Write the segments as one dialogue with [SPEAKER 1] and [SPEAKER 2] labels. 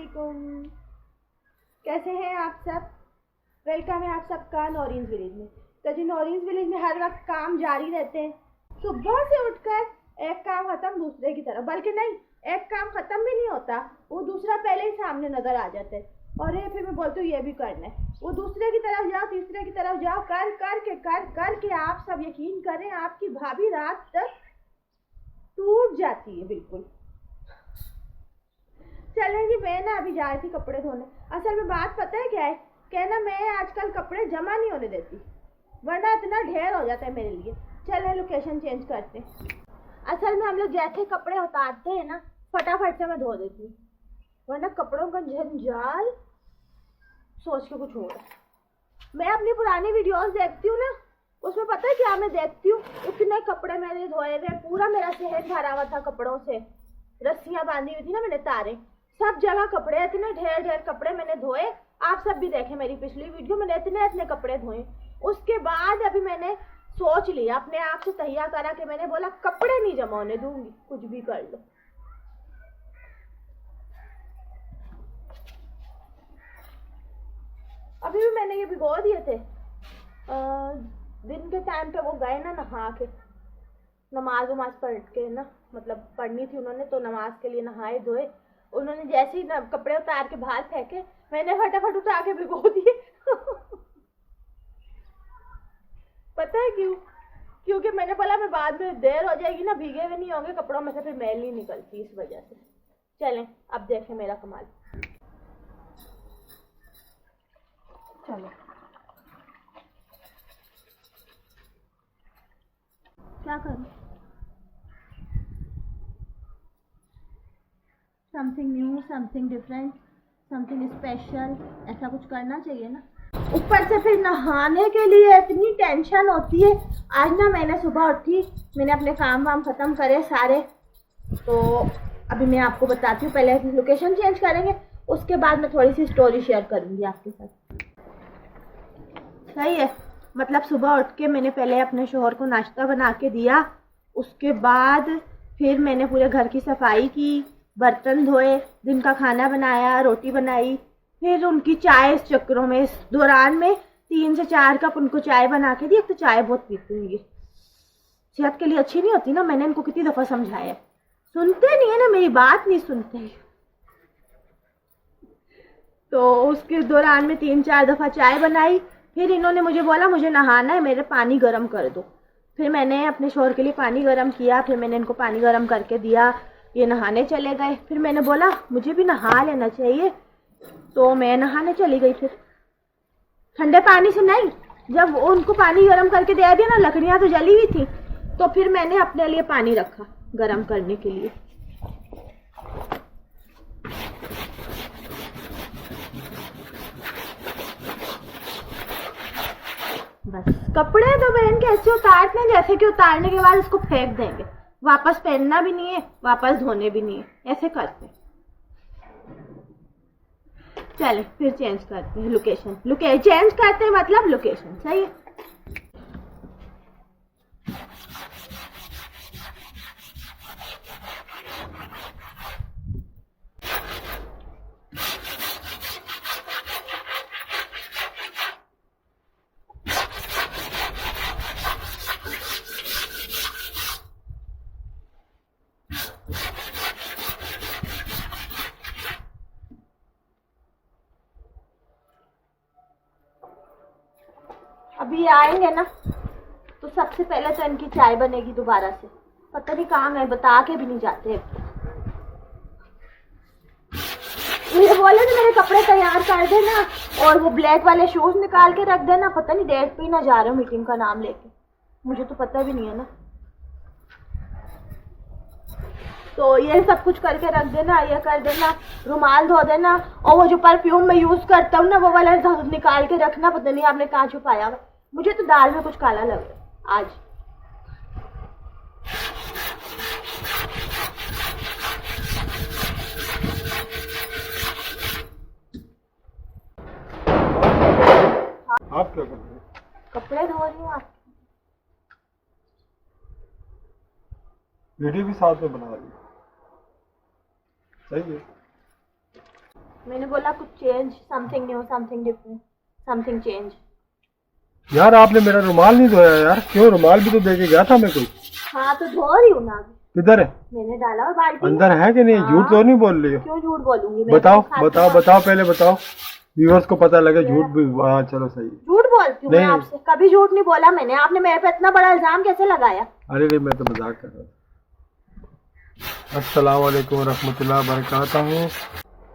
[SPEAKER 1] वालेकुम। कैसे हैं आप सब? वेलकम है आप सबका नौरीन्स विलेज में। तो जी नौरीन्स विलेज में हर वक्त काम जारी रहते हैं। सुबह से उठकर एक काम खत्म दूसरे की तरफ, बल्कि नहीं, एक काम खत्म भी नहीं होता, वो दूसरा पहले ही सामने नजर आ जाता है। और ये फिर मैं बोलती हूँ ये भी करना है, वो दूसरे की तरफ जाओ, तीसरे की तरफ जाओ, कर के आप सब यकीन करें आपकी भाभी रात तक टूट जाती है बिल्कुल। चलें जी, मैं ना अभी जा रही थी कपड़े धोने। असल में बात पता है क्या है, कहना मैं आजकल कपड़े जमा नहीं होने देती, वरना इतना ढेर हो जाता है मेरे लिए। चलें लोकेशन चेंज करते हैं। असल में हम लोग जैसे कपड़े उतारते हैं ना, फटाफट से मैं धो देती हूँ, वरना कपड़ों का जंजाल सोच के कुछ हो रहा है। मैं अपनी पुरानी वीडियोस देखती हूँ ना, उसमें पता है क्या मैं देखती हूँ, इतने कपड़े मैंने धोए हुए, पूरा मेरा शहर भरा हुआ था कपड़ों से, रस्सियां बांधी हुई थी ना मैंने, तारे सब जगह कपड़े, इतने ढेर ढेर कपड़े मैंने धोए। आप सब भी देखें मेरी पिछली वीडियो, मैंने इतने इतने कपड़े धोए। उसके बाद अभी मैंने सोच लिया, अपने आप से तैयार करा के मैंने बोला कपड़े नहीं जमा होने दूंगी, कुछ भी कर लो। अभी भी मैंने ये भिगो दिए थे। दिन के टाइम पे वो गए ना नहा के, नमाज वमाज पढ़ के ना, मतलब पढ़नी थी उन्होंने, तो नमाज के लिए नहाए धोए। उन्होंने जैसे ही कपड़े उतार के बाहर फेंके, मैंने फटाफट उठा के भिगो दिए। पता है क्यों? क्योंकि मैंने बोला मैं बाद में देर हो जाएगी ना, भीगे हुए नहीं होंगे कपड़ों में से, फिर मैल नहीं निकलती, इस वजह से। चलें अब देखें मेरा कमाल। चलो क्या करूं, something new, something different, something special, ऐसा कुछ करना चाहिए ना। ऊपर से फिर नहाने के लिए इतनी टेंशन होती है। आज ना मैंने सुबह उठी, मैंने अपने काम वाम खत्म करे सारे, तो अभी मैं आपको बताती हूँ। पहले लोकेशन चेंज करेंगे, उसके बाद मैं थोड़ी सी स्टोरी शेयर करूँगी आपके साथ। सही है, मतलब सुबह उठ के मैंने पहले अपने शोहर को नाश्ता बना के दिया, उसके बाद फिर मैंने पूरे घर की सफाई की, बर्तन धोए, दिन का खाना बनाया, रोटी बनाई, फिर उनकी चाय, इस चक्करों में, इस दौरान में 3 से 4 कप उनको चाय बना के दी। एक तो चाय बहुत पीती हूँ, ये सेहत के लिए अच्छी नहीं होती ना, मैंने इनको कितनी दफ़ा समझाया, सुनते नहीं है ना, मेरी बात नहीं सुनते। तो उसके दौरान में 3-4 दफ़ा चाय बनाई, फिर इन्होंने मुझे बोला मुझे नहाना है, मेरे पानी गर्म कर दो। फिर मैंने अपने शोहर के लिए पानी गर्म किया, फिर मैंने इनको पानी गर्म करके दिया, ये नहाने चले गए। फिर मैंने बोला मुझे भी नहा लेना चाहिए, तो मैं नहाने चली गई। फिर ठंडे पानी से नहीं, जब उनको पानी गर्म करके दे दिया ना, लकड़ियाँ तो जली हुई थी, तो फिर मैंने अपने लिए पानी रखा गर्म करने के लिए। बस कपड़े तो बहन के ऐसे उतारते हैं जैसे कि उतारने के बाद उसको फेंक देंगे, वापस पहनना भी नहीं है, वापस धोने भी नहीं है, ऐसे करते हैं। चले फिर चेंज करते हैं लोकेशन, चेंज करते हैं मतलब लोकेशन। सही है। अभी आएंगे ना, तो सबसे पहले तो इनकी चाय बनेगी दोबारा से, पता नहीं कहाँ है, बता के भी नहीं जाते। मुझे बोले थे मेरे कपड़े तैयार कर देना, और वो ब्लैक वाले शूज निकाल के रख देना, पता नहीं डेट पे ही ना जा रहे हो मीटिंग का नाम लेके, मुझे तो पता भी नहीं है ना। तो ये सब कुछ करके रख देना, ये कर देना, रुमाल धो देना, और वो जो परफ्यूम मैं यूज करता हूँ ना, वो वाला निकाल के रखना, पता नहीं आपने कहाँ छुपाया हुआ। मुझे तो दाल में कुछ काला लग रहा है आज।
[SPEAKER 2] आप क्या कर रहे हो?
[SPEAKER 1] कपड़े धो रही हूँ। आप
[SPEAKER 2] वीडियो भी साथ में बना रही हो, सही है।
[SPEAKER 1] मैंने बोला कुछ change, something new, something different, something change.
[SPEAKER 2] यार आपने मेरा रुमाल नहीं धोया यार, क्यों? रुमाल भी तो दे के गया था मैं कोई।
[SPEAKER 1] हाँ तो धो रही हूँ ना अभी।
[SPEAKER 2] किधर है?
[SPEAKER 1] मैंने डाला और बाल्टी
[SPEAKER 2] अंदर है कि नहीं?
[SPEAKER 1] हाँ।
[SPEAKER 2] झूठ तो नहीं बोल रही हो?
[SPEAKER 1] क्यों झूठ बोलूंगी मैं?
[SPEAKER 2] बताओ
[SPEAKER 1] तो
[SPEAKER 2] बताओ बताओ, पहले बताओ, व्यूअर्स को पता लगे। झूठ भी, हाँ चलो सही।
[SPEAKER 1] झूठ बोलती हूँ मैं आपसे? कभी झूठ नहीं बोला मैंने। आपने मेरे पे इतना बड़ा इल्जाम कैसे लगाया?
[SPEAKER 2] अरे नहीं, मैं तो मजाक कर रहा था। अस्सलाम वालेकुम रहमतुल्लाह बरकातहू।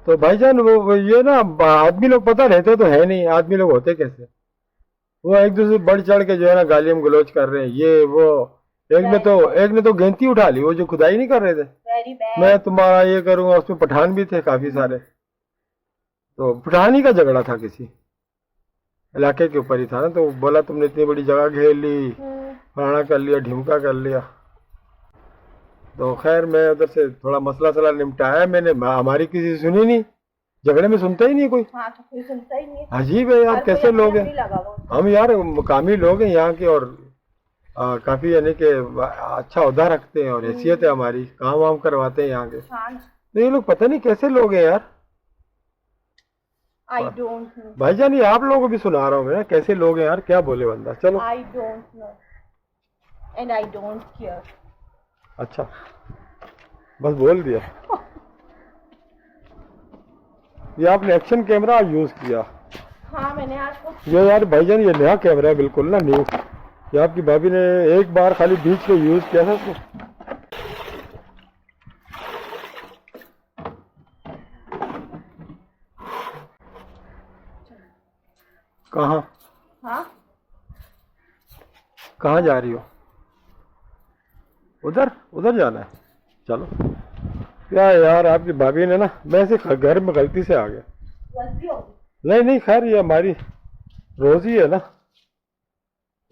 [SPEAKER 2] तो भाईजान वो ये ना, आदमी लोग पता रहते तो है नहीं, आदमी लोग होते कैसे? वो एक दूसरे बढ़ चढ़ के जो है ना गालियां गलौज कर रहे हैं, ये वो। एक ने तो गेंती उठा ली, वो जो खुदाई नहीं कर रहे थे।
[SPEAKER 1] Very bad.
[SPEAKER 2] मैं तुम्हारा ये करूंगा, उसमें पठान भी थे काफी सारे, तो पठानी का झगड़ा था किसी इलाके के ऊपर ही था ना। तो बोला तुमने इतनी बड़ी जगह घेर ली, फलाना कर लिया, ढिमका कर लिया। तो खैर मैं उधर से थोड़ा मसला सला निपटाया मैंने। हमारी किसी से सुनी नहीं, झगड़े में सुनता ही नहीं कोई।
[SPEAKER 1] हाँ तो कोई सुनता ही नहीं है।
[SPEAKER 2] अजीब है यार, कैसे लोग हैं हम यार, मुकामी लोग हैं यहाँ के, और काफी यानी कि अच्छा ओहदा रखते हैं और हैसियत है हमारी, काम वाम करवाते हैं यहाँ के। तो ये लोग पता नहीं कैसे लोग हैं यार।
[SPEAKER 1] आई डोंट नो
[SPEAKER 2] भाईजान, ये आप लोगों को भी सुना रहा हूँ मैं, कैसे लोग हैं यार, क्या बोले बंदा। चलो,
[SPEAKER 1] I don't know and I don't care.
[SPEAKER 2] अच्छा बस बोल दिया। ये आपने एक्शन कैमरा यूज किया?
[SPEAKER 1] हाँ मैंने आपको।
[SPEAKER 2] ये यार भाईजान, ये नया कैमरा है बिल्कुल ना, न्यू। ये आपकी भाभी ने एक बार खाली बीच पे यूज किया था इसको। कहाँ?
[SPEAKER 1] हाँ
[SPEAKER 2] कहाँ जा रही हो? उधर उधर जाना है? चलो। क्या यार, आपकी भाभी ने ना, मैं ऐसे घर में गलती से आ गया।
[SPEAKER 1] गलती होगी?
[SPEAKER 2] नहीं खैर, ये हमारी रोजी है ना,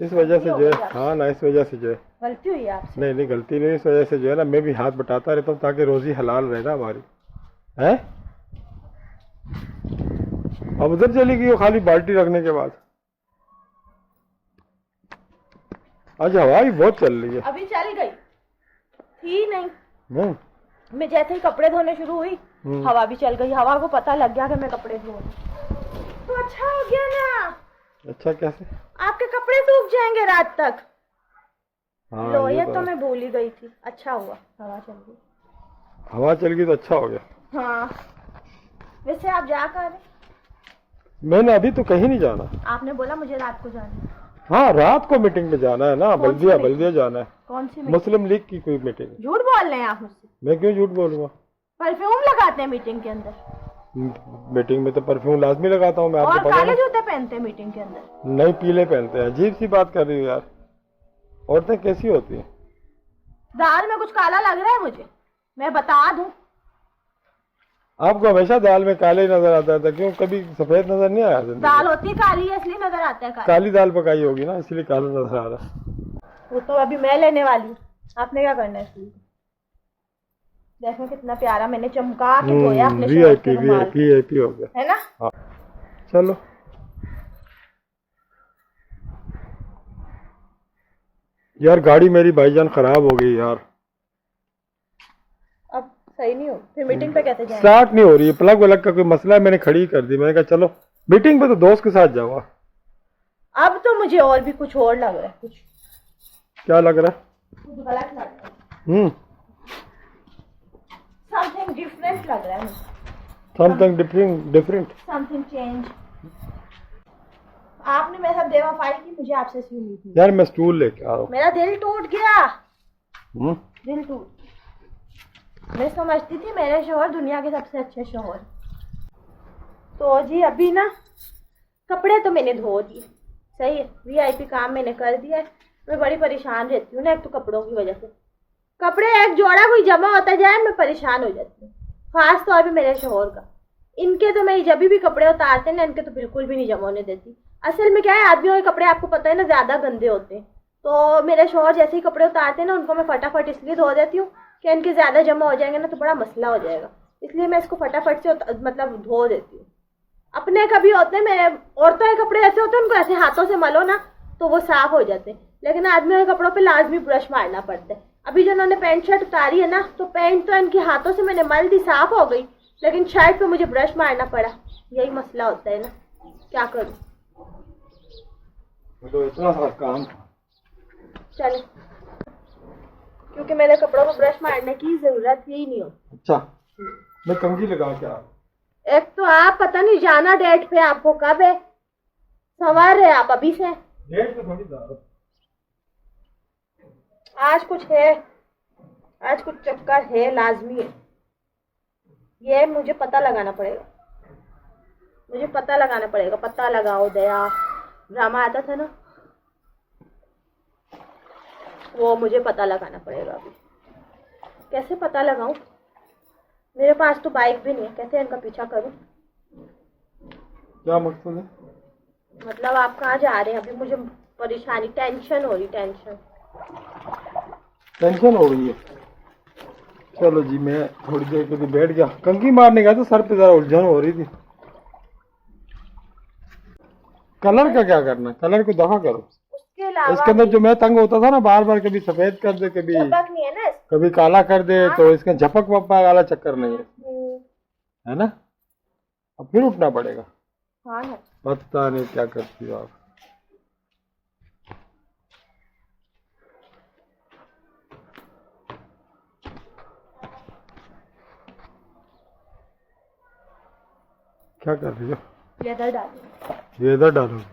[SPEAKER 2] इस वजह से जो है। हाँ ना, इस वजह से जो है
[SPEAKER 1] गलती हुई आपसे।
[SPEAKER 2] नहीं गलती नहीं, इस वजह से जो है ना, मैं भी हाथ बटाता रहता हूँ ताकि रोजी हलाल रहे ना हमारी। है अब उधर चली गई हो खाली बाल्टी रखने के बाद। आज हवा भी बहुत चल रही है।
[SPEAKER 1] अभी चल गई थी नहीं,
[SPEAKER 2] नहीं
[SPEAKER 1] मैं जैसे ही कपड़े धोने शुरू हुई हवा भी चल गई। हवा को पता लग गया कि मैं कपड़े धो रही। तो अच्छा हो गया ना।
[SPEAKER 2] अच्छा कैसे?
[SPEAKER 1] आपके कपड़े सूख जाएंगे रात तक।
[SPEAKER 2] हाँ,
[SPEAKER 1] लो ये तो मैं भूल ही गई थी। अच्छा हुआ हवा चल गई।
[SPEAKER 2] हवा चल गई तो अच्छा हो गया।
[SPEAKER 1] हाँ वैसे आप जा कर?
[SPEAKER 2] मैंने अभी तो कहीं नहीं जाना।
[SPEAKER 1] आपने बोला मुझे रात को जाना।
[SPEAKER 2] हाँ रात को मीटिंग में जाना है ना, बल्दिया जाना है।
[SPEAKER 1] कौन सी?
[SPEAKER 2] मुस्लिम लीग की कोई मीटिंग।
[SPEAKER 1] झूठ बोल रहे हैं आप मुझसे।
[SPEAKER 2] मैं क्यों झूठ बोलूंगा?
[SPEAKER 1] परफ्यूम लगाते हैं मीटिंग के अंदर?
[SPEAKER 2] मीटिंग में तो परफ्यूम लाजमी लगाता हूँ मैं, आपको
[SPEAKER 1] और
[SPEAKER 2] पता
[SPEAKER 1] काले जूते पहनते हैं मीटिंग के अंदर?
[SPEAKER 2] नहीं, पीले पहनते हैं। अजीब सी बात कर रही हो यार, औरतें कैसी होती हैं?
[SPEAKER 1] दाल में कुछ काला लग रहा है मुझे, मैं बता दूं।
[SPEAKER 2] आपको हमेशा दाल में काले ही नजर आता था, क्यों कभी सफेद नजर नहीं आया?
[SPEAKER 1] दाल होती काली है इसलिए नजर आता है काली।
[SPEAKER 2] काली दाल पकाई होगी ना, इसलिए काला नजर आ रहा है।
[SPEAKER 1] वो तो अभी मैं लेने वाली हूँ, आपने क्या करना है इसलिए। देखो कितना प्यारा मैंने चमका के धोया अपने शर्ट के रुमाल।
[SPEAKER 2] वीआईपी हो गया
[SPEAKER 1] है ना।
[SPEAKER 2] हाँ चलो। यार गाड़ी मेरी भाईजान खराब हो गई यार।
[SPEAKER 1] अब सही नहीं हो फिर मीटिंग पे कैसे जाएंगे?
[SPEAKER 2] स्टार्ट नहीं हो रही है, प्लग वलग का कोई मसला है, मैंने खड़ी कर दी। मैंने कहा चलो मीटिंग पे तो दोस्त के साथ जाऊंगा।
[SPEAKER 1] अब तो मुझे और भी कुछ और लग रहा है। कुछ
[SPEAKER 2] क्या लग रहा है?
[SPEAKER 1] कुछ गलत लग रहा है। समथिंग डिफरेंट लग रहा है मुझे।
[SPEAKER 2] Something different
[SPEAKER 1] something change. आपने मेरे साथ बेवफाई की, मुझे आपसे सी उम्मीद थी।
[SPEAKER 2] यार मैं स्टूल लेके आ रहा हूँ।
[SPEAKER 1] मेरा दिल टूट गया।
[SPEAKER 2] दिल
[SPEAKER 1] टूट। मैं समझती थी मेरे शौहर दुनिया के सबसे अच्छे शौहर। तो जी अभी ना कपड़े तो मैंने धो दिए, सही है, वीआईपी काम मैंने कर दिया है। मैं बड़ी परेशान रहती हूँ ना, एक तो कपड़ों की वजह से। कपड़े एक जोड़ा कोई जमा होता जाए मैं परेशान हो जाती हूँ, खास तौर पे मेरे शौहर का। इनके तो मैं जब भी कपड़े उतारते हैं ना, इनके तो बिल्कुल भी नहीं जमा होने देती। असल में क्या है, आदमियों के कपड़े आपको पता है ना ज़्यादा गंदे होते हैं। तो मेरे शौहर जैसे ही कपड़े उतारते हैं ना, उनको मैं फटाफट इसलिए धो देती हूँ कि इनके ज़्यादा जमा हो जाएंगे ना तो बड़ा मसला हो जाएगा, इसलिए मैं इसको फटाफट से मतलब धो देती हूँ। अपने कभी होते हैं, मेरे औरतों के कपड़े ऐसे होते हैं, उनको ऐसे हाथों से मलो ना तो वो साफ हो जाते हैं, लेकिन आदमियों के कपड़ों पे लाजमी ब्रश मारना पड़ता है। अभी जो उन्होंने पैंट शर्ट उतारी है ना, तो पैंट तो इनके हाथों से मैंने मल दी, साफ हो गई, लेकिन शर्ट पे मुझे ब्रश मारना पड़ा, यही मसला होता है ना, क्या करूं।
[SPEAKER 2] तो इतना सा काम।
[SPEAKER 1] चलो, क्योंकि मेरे कपड़ों को ब्रश मारने की जरूरत ही नहीं हो।
[SPEAKER 2] अच्छा, मैं कंघी लगा के आ।
[SPEAKER 1] एक तो आप पता नहीं जाना डेट पे आपको कब है, सवार है आप अभी से।
[SPEAKER 2] डेट पे थोड़ी दावत।
[SPEAKER 1] आज कुछ है, आज कुछ चक्कर है, लाजमी है। ये मुझे पता लगाना पड़ेगा, मुझे पता लगाना पड़ेगा। पता लगाओ दया ड्रामा आता था ना, वो मुझे पता लगाना पड़ेगा अभी। कैसे पता लगाऊं? मेरे पास तो बाइक भी नहीं है, कैसे इनका पीछा करूं?
[SPEAKER 2] क्या मकसद है?
[SPEAKER 1] मतलब आप कहाँ जा रहे हैं? अभी मुझे परेशानी, टेंशन हो रही,
[SPEAKER 2] टेंशन हो गई है। चलो जी, मैं थोड़ी देर के लिए बैठ गया, कंघी मारने गया तो सर पे जरा उलझन हो रही थी। कलर का क्या करना, कलर को दफा करो।
[SPEAKER 1] उसके अलावा
[SPEAKER 2] इसके अंदर जो मैं तंग होता था ना, बार बार कभी सफेद कर दे, कभी
[SPEAKER 1] झपक नहीं है ना
[SPEAKER 2] कभी काला कर दे।
[SPEAKER 1] हाँ?
[SPEAKER 2] तो इसका झपक वपक वाला चक्कर नहीं है ना। अब फिर उठना पड़ेगा।
[SPEAKER 1] हाँ ना।
[SPEAKER 2] पता नहीं क्या करती हो आप। क्या कर रही हो?
[SPEAKER 1] लेदर डालो।
[SPEAKER 2] ये इधर डालोगे?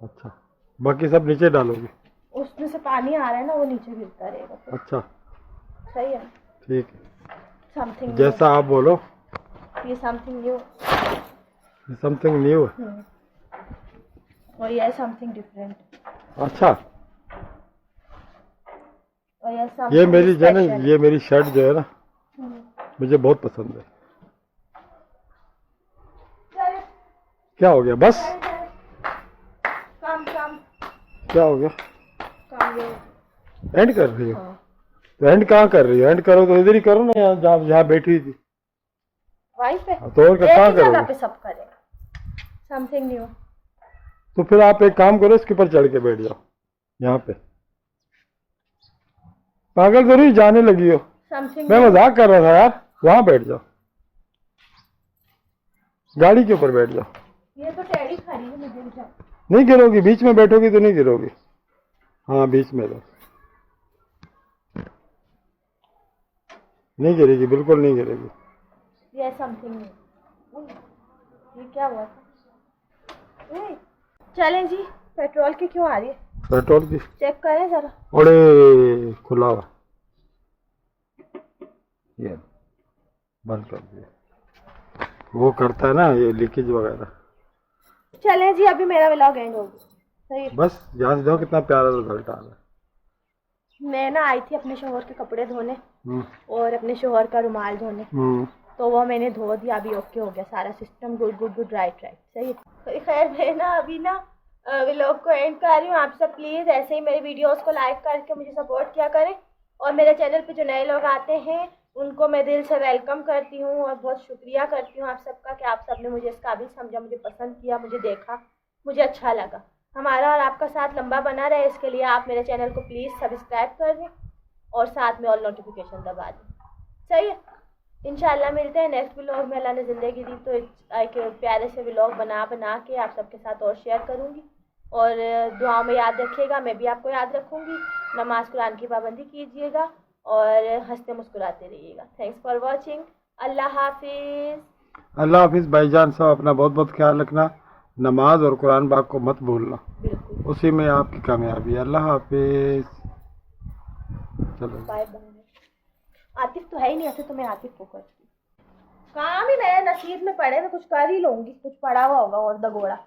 [SPEAKER 2] अच्छा, बाकी सब नीचे डालोगे?
[SPEAKER 1] उसमें से पानी आ रहा है ना, वो नीचे गिरता रहेगा फिर।
[SPEAKER 2] अच्छा,
[SPEAKER 1] सही है।
[SPEAKER 2] ठीक है,
[SPEAKER 1] समथिंग
[SPEAKER 2] जैसा आप बोलो।
[SPEAKER 1] ये समथिंग न्यू
[SPEAKER 2] समथिंग न्यू।
[SPEAKER 1] और ये समथिंग डिफरेंट।
[SPEAKER 2] अच्छा,
[SPEAKER 1] और ये
[SPEAKER 2] ये
[SPEAKER 1] something
[SPEAKER 2] मेरी जो है ना,
[SPEAKER 1] special।
[SPEAKER 2] ये मेरी शर्ट जो है ना, मुझे बहुत पसंद है।
[SPEAKER 1] चल,
[SPEAKER 2] क्या हो गया? बस
[SPEAKER 1] कम कम
[SPEAKER 2] क्या हो गया?
[SPEAKER 1] कम ये।
[SPEAKER 2] एंड कर रही हो?
[SPEAKER 1] हाँ।
[SPEAKER 2] तो एंड कहाँ कर रही हो? एंड करो तो इधर ही करो ना, यहाँ जहाँ जहाँ बैठी हुई थी।
[SPEAKER 1] वहीं पे
[SPEAKER 2] तो और
[SPEAKER 1] एक
[SPEAKER 2] कहाँ
[SPEAKER 1] ही जगह
[SPEAKER 2] करोगे?
[SPEAKER 1] पे सब करेगा। Something new.
[SPEAKER 2] तो फिर आप एक काम करो, इसके ऊपर चढ़ के बैठ जाओ, यहाँ पे। पागल तो नहीं जाने लगी हो?
[SPEAKER 1] समथिंग
[SPEAKER 2] मैं मजाक कर रहा था यार। वहां बैठ जाओ, गाड़ी के ऊपर बैठ जाओ।
[SPEAKER 1] ये तो टेडी खड़ी है, मुझे जा।
[SPEAKER 2] नहीं गिरोगी, बीच में बैठोगी तो नहीं गिरोगी। हाँ, बीच में तो नहीं गिरेगी, बिल्कुल नहीं गिरेगी।
[SPEAKER 1] ये समथिंग न्यू। ये क्या हुआ था? चलें जी, पेट्रोल की क्यों आ रही है?
[SPEAKER 2] पेट्रोल की
[SPEAKER 1] चेक करें जरा।
[SPEAKER 2] ओड़े खुला हुआ, ये बंद कर दिया। वो करता है ना ये लीकेज वगैरह।
[SPEAKER 1] चलें जी, अभी मेरा व्लॉग एंड हो गया। सही है।
[SPEAKER 2] बस यहाँ से देखो कितना प्यारा रिजल्ट आ रहा है।
[SPEAKER 1] मैं ना आई थी अपने शोहर के कपड़े धोने
[SPEAKER 2] हम्म,
[SPEAKER 1] और अपने शोहर का रुमाल धोने, तो वो मैंने धो दिया, अभी ओके हो गया सारा system. Good good good, right right, सही है। खैर मैं ना अभी ना व्लॉग को एंड कर रही हूँ। आप सब प्लीज़ ऐसे ही मेरे वीडियोस को लाइक करके मुझे सपोर्ट किया करें, और मेरे चैनल पे जो नए लोग आते हैं उनको मैं दिल से वेलकम करती हूँ और बहुत शुक्रिया करती हूँ आप सबका कि आप सब ने मुझे इस काबिल समझा, मुझे पसंद किया, मुझे देखा, मुझे अच्छा लगा। हमारा और आपका साथ लंबा बना रहे, इसके लिए आप मेरे चैनल को प्लीज़ सब्सक्राइब कर दें और साथ में ऑल नोटिफिकेशन दबा दें। सही है। इंशाल्लाह मिलते हैं नेक्स्ट व्लॉग में। अल्लाह ने ज़िंदगी दी तो एक प्यारे से व्लॉग बना के आप सबके साथ और शेयर करूँगी, और दुआओं में याद रखिएगा, मैं भी आपको याद रखूँगी। नमाज कुरान की पाबंदी कीजिएगा और हंसते मुस्कुराते रहिएगा। Thanks for watching. अल्लाह हाफिज़।
[SPEAKER 2] अल्लाह हाफिज भाईजान साहब, अपना बहुत बहुत ख्याल रखना। नमाज और कुरान पाक को मत भूलना,
[SPEAKER 1] बिल्कुल,
[SPEAKER 2] उसी में आपकी कामयाबी है। अल्लाह हाफिज। चलो,
[SPEAKER 1] बाय बाय। आतिफ तो है ही नहीं, ऐसे तो मैं आतिफ को करती। काम ही मेरे नसीब में पड़े, मैं कुछ कर ही लूंगी, कुछ पड़ा हुआ होगा और दगोड़ा।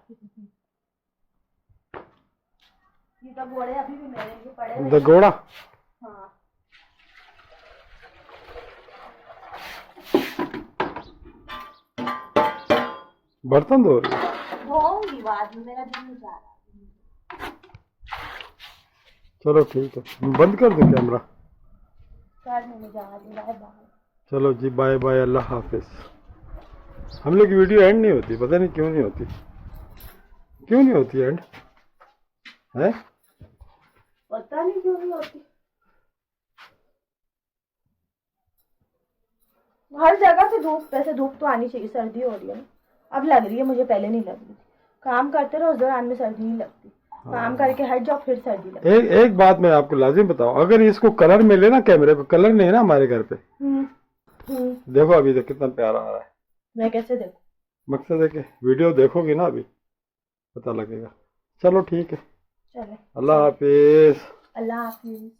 [SPEAKER 1] ये दगोड़े अभी भी मेरे लिए पड़े हुए हैं।
[SPEAKER 2] दगोड़ा।
[SPEAKER 1] हाँ।
[SPEAKER 2] बर्तन धो रही है?
[SPEAKER 1] धोऊंगी बाद में, मेरा दिल नहीं जा रहा।
[SPEAKER 2] चलो ठीक है, बंद कर दो कैमरा।
[SPEAKER 1] करने में जा रही, बाय बाय।
[SPEAKER 2] चलो जी, बाय बाय, अल्लाह हाफिज। हम लोग की वीडियो एंड नहीं होती, पता नहीं क्यों नहीं होती, क्यों नहीं होती एंड है?
[SPEAKER 1] पता नहीं क्यों नहीं होती। हर जगह से धूप, वैसे धूप तो आनी चाहिए, सर्दी हो रही है ना, अब लग रही है, मुझे पहले नहीं लग रही थी। काम करते रहो उस दौरान में सर्दी नहीं लगती, काम करके हट जाओ फिर सर्दी लगती।
[SPEAKER 2] एक बात मैं आपको लाजिम बताऊं, अगर इसको कलर मिले ना, कैमरे पे कलर नहीं है ना हमारे घर पे, देखो अभी तक कितना प्यारा आ रहा है।
[SPEAKER 1] मैं कैसे देखूं?
[SPEAKER 2] मकसद है कि वीडियो देखोगी ना अभी पता लगेगा। चलो ठीक है,
[SPEAKER 1] चले,
[SPEAKER 2] अल्लाह हाफिज।
[SPEAKER 1] अल्लाह हाफिज।